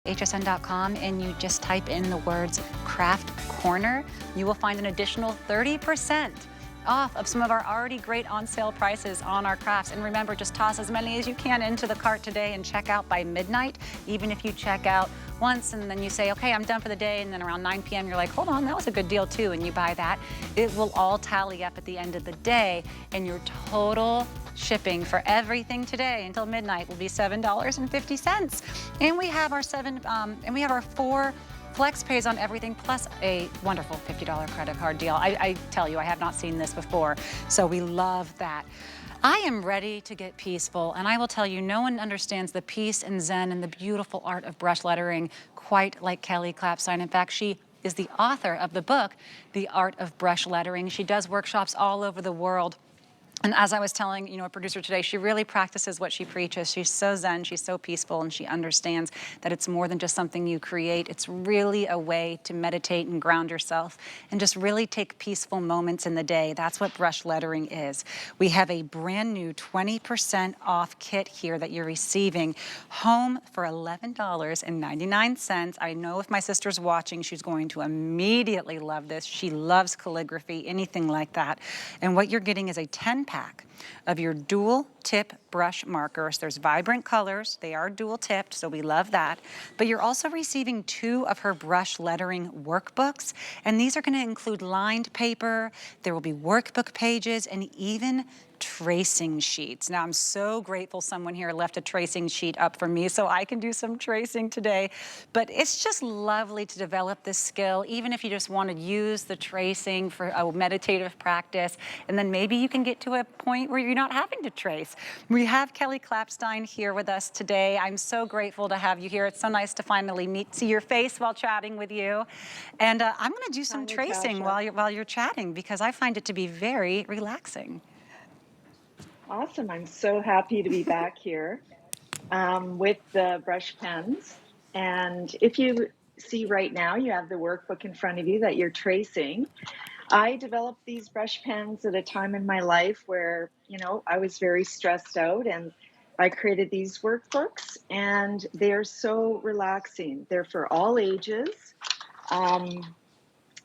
hsn.com and you just type in the words craft corner, you will find an additional 30% off of some of our already great on sale prices on our crafts. And remember, just toss as many as you can into the cart today and check out by midnight. Even if you check out once and then you say, okay, I'm done for the day, and then around 9 p.m. you're like, hold on, that was a good deal too, and you buy that, it will all tally up at the end of the day, and your total shipping for everything today until midnight will be $7.50. And we have our 4 flex pays on everything, plus a wonderful $50 credit card deal. I tell you, I have not seen this before, so we love that. I am ready to get peaceful, and I will tell you, no one understands the peace and zen and the beautiful art of brush lettering quite like Kelly Clapstein. In fact, she is the author of the book, The Art of Brush Lettering. She does workshops all over the world. And as I was telling, a producer today, she really practices what she preaches. She's so zen, she's so peaceful, and she understands that it's more than just something you create. It's really a way to meditate and ground yourself and just really take peaceful moments in the day. That's what brush lettering is. We have a brand new 20% off kit here that you're receiving home for $11.99. I know if my sister's watching, she's going to immediately love this. She loves calligraphy, anything like that. And what you're getting is a 10-pack of your dual tip brush markers. There's vibrant colors. They are dual tipped, so we love that. But you're also receiving 2 of her brush lettering workbooks, and these are going to include lined paper. There will be workbook pages and even tracing sheets. Now, I'm so grateful someone here left a tracing sheet up for me so I can do some tracing today. But it's just lovely to develop this skill, even if you just want to use the tracing for a meditative practice, and then maybe you can get to a point where you're not having to trace. We have Kelly Clapstein here with us today. I'm so grateful to have you here. It's so nice to finally see your face while chatting with you. And I'm going to do some tracing while you're chatting, because I find it to be very relaxing. Awesome. I'm so happy to be back here with the brush pens. And if you see right now, you have the workbook in front of you that you're tracing. I developed these brush pens at a time in my life where, I was very stressed out, and I created these workbooks, and they're so relaxing. They're for all ages.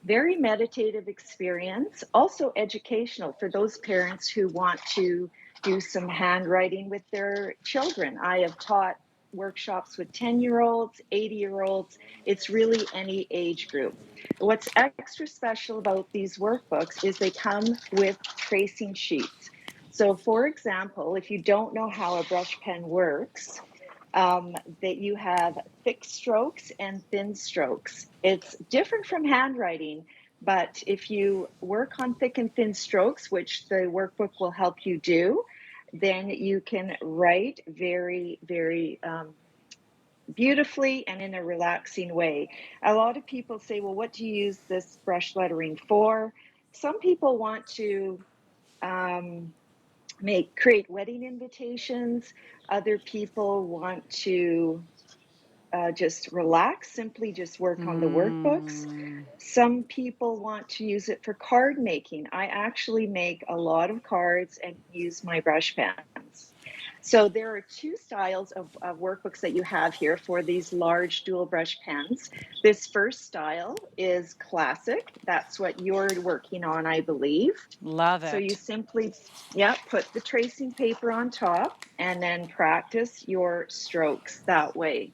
Very meditative experience, also educational for those parents who want to do some handwriting with their children. I have taught workshops with 10-year-olds, 80-year-olds. It's really any age group. What's extra special about these workbooks is they come with tracing sheets. So for example, if you don't know how a brush pen works, that you have thick strokes and thin strokes. It's different from handwriting, but if you work on thick and thin strokes, which the workbook will help you do, then you can write very, very beautifully and in a relaxing way. A lot of people say, well, what do you use this brush lettering for? Some people want to create wedding invitations. Other people want to just relax, simply just work on the workbooks. Some people want to use it for card making. I actually make a lot of cards and use my brush pens. So there are 2 styles of workbooks that you have here for these large dual brush pens. This first style is classic. That's what you're working on, I believe. Love it. So you simply, put the tracing paper on top and then practice your strokes that way.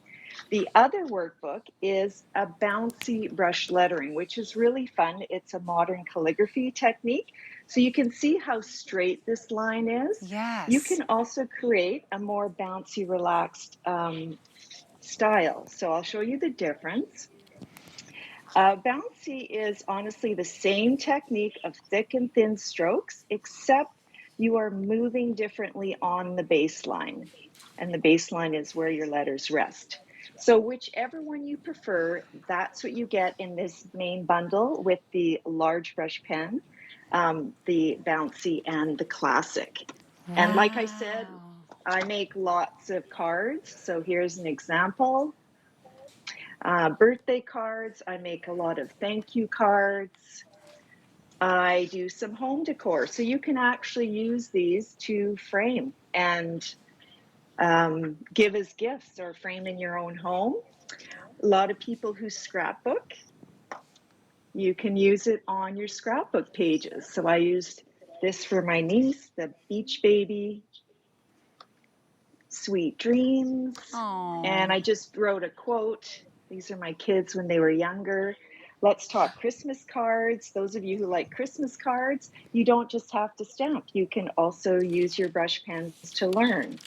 The other workbook is a bouncy brush lettering, which is really fun. It's a modern calligraphy technique. So you can see how straight this line is. Yes. You can also create a more bouncy, relaxed style. So I'll show you the difference. Bouncy is honestly the same technique of thick and thin strokes, except you are moving differently on the baseline. And the baseline is where your letters rest. So whichever one you prefer, that's what you get in this main bundle with the large brush pen, the bouncy and the classic. Wow. And like I said, I make lots of cards. So here's an example. Birthday cards. I make a lot of thank you cards. I do some home decor. So you can actually use these to frame and give as gifts or frame in your own home. A lot of people who scrapbook, you can use it on your scrapbook pages. So I used this for my niece, the Beach Baby, Sweet Dreams. Oh. And I just wrote a quote. These are my kids when they were younger. Let's talk Christmas cards. Those of you who like Christmas cards, you don't just have to stamp. You can also use your brush pens to learn.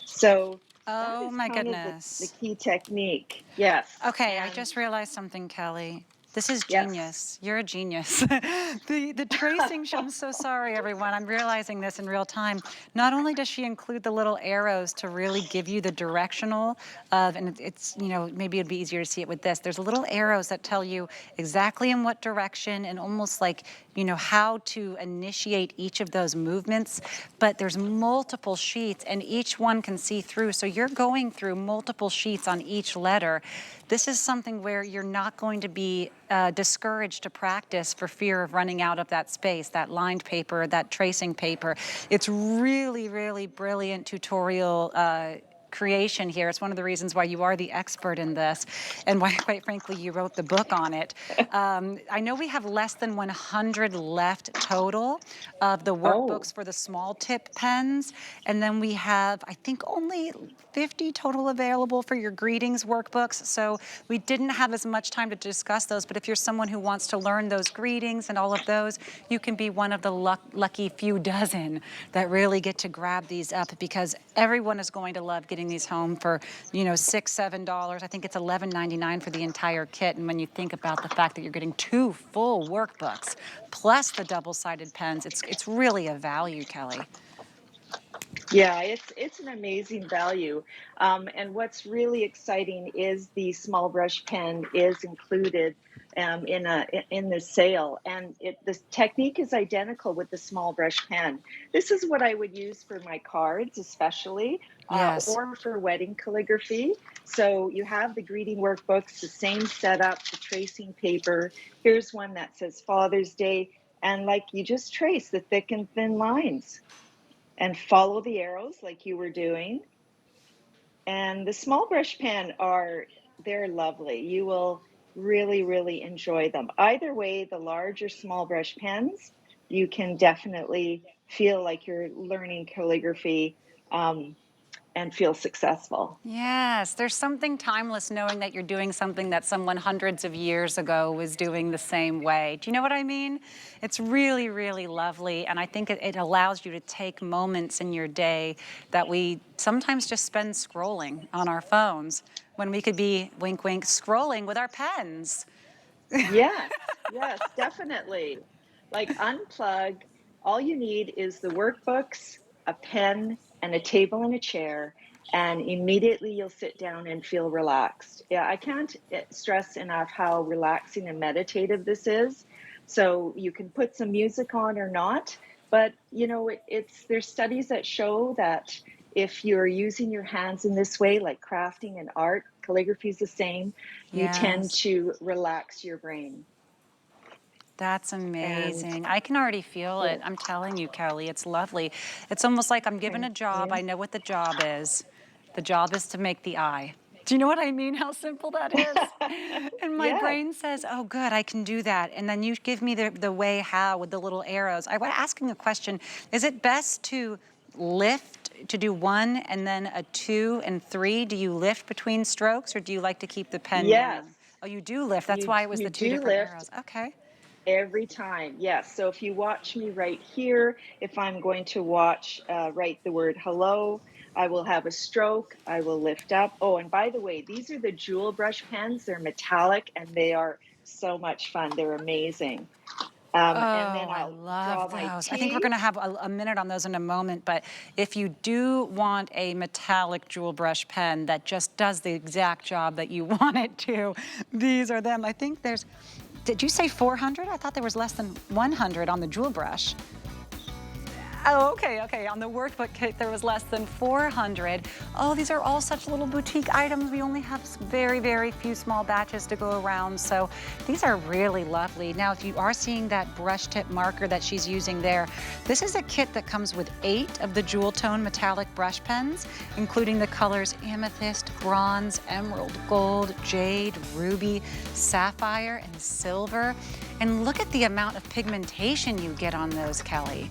So that Oh is my kind of the goodness. key technique. Yes. Okay, I And just realized something, Kelly. This is yes. genius. You're a genius. The tracing, I'm so sorry, everyone. I'm realizing this in real time. Not only does she include the little arrows to really give you the directional of, and it's, you know, maybe it'd be easier to see it with this. There's little arrows that tell you exactly in what direction and almost like, you know, how to initiate each of those movements. But there's multiple sheets and each one can see through. So you're going through multiple sheets on each letter. This is something where you're not going to be discouraged to practice for fear of running out of that space, that lined paper, that tracing paper. It's really, really brilliant tutorial creation here. It's one of the reasons why you are the expert in this and why, quite frankly, you wrote the book on it. I know we have less than 100 left total of the Oh, workbooks for the small tip pens. And then we have, I think, only 50 total available for your greetings workbooks. So we didn't have as much time to discuss those, but if you're someone who wants to learn those greetings and all of those, you can be one of the lucky few dozen that really get to grab these up, because everyone is going to love getting these home for, you know, $6, $7. I think it's $11.99 for the entire kit. And when you think about the fact that you're getting 2 full workbooks plus the double-sided pens, it's really a value, Kelly. yeah, it's an amazing value. And what's really exciting is the small brush pen is included in the sale, and the technique is identical with the small brush pen. This is what I would use for my cards, especially, Yes. or for wedding calligraphy. So you have the greeting workbooks, the same setup, the tracing paper. Here's one that says Father's Day, and like you just trace the thick and thin lines and follow the arrows like you were doing. And the small brush pen they're lovely. You will really, really enjoy them. Either way, the large or small brush pens, you can definitely feel like you're learning calligraphy and feel successful. Yes, there's something timeless knowing that you're doing something that someone hundreds of years ago was doing the same way. Do you know what I mean? It's really, really lovely, and I think it allows you to take moments in your day that we sometimes just spend scrolling on our phones when we could be, wink, wink, scrolling with our pens. Yes, yes, definitely. Like unplug. All you need is the workbooks, a pen, and a table and a chair, and immediately you'll sit down and feel relaxed. Yeah, I can't stress enough how relaxing and meditative this is. So you can put some music on or not, but you know, there's studies that show that if you're using your hands in this way, like crafting and art, calligraphy is the same, you tend Yes. to relax your brain. That's And amazing. I can already feel it. so, I'm telling you, Kelly, it's lovely. It's almost like I'm given thank a job. you. I know what the job is. The job is to make the eye. Do you know what I mean? How simple that is? And my Yes, brain says, oh, good, I can do that. And then you give me the way how with the little arrows. I was asking a question. Is it best to lift, to do 1 and then a 2 and 3? Do you lift between strokes, or do you like to keep the pen yes, down? Oh, you do lift. That's you why it was you the 2 do different lift arrows. Okay. every time. Yes. So if you watch me right here, if I'm going to write the word hello, I will have a stroke. I will lift up. Oh, and by the way, these are the jewel brush pens. They're metallic and they are so much fun. They're amazing. And then Oh, I I'll draw love my those. I think we're T. going to have a minute on those in a moment, but if you do want a metallic jewel brush pen that just does the exact job that you want it to, these are them. I think there's, did you say 400? I thought there was less than 100 on the jewel brush. Oh, okay, okay. On the workbook kit, there was less than 400. Oh, these are all such little boutique items. We only have very, very few small batches to go around, so these are really lovely. Now, if you are seeing that brush tip marker that she's using there, this is a kit that comes with 8 of the jewel tone metallic brush pens, including the colors amethyst, bronze, emerald, gold, jade, ruby, sapphire, and silver. And look at the amount of pigmentation you get on those, Kelly.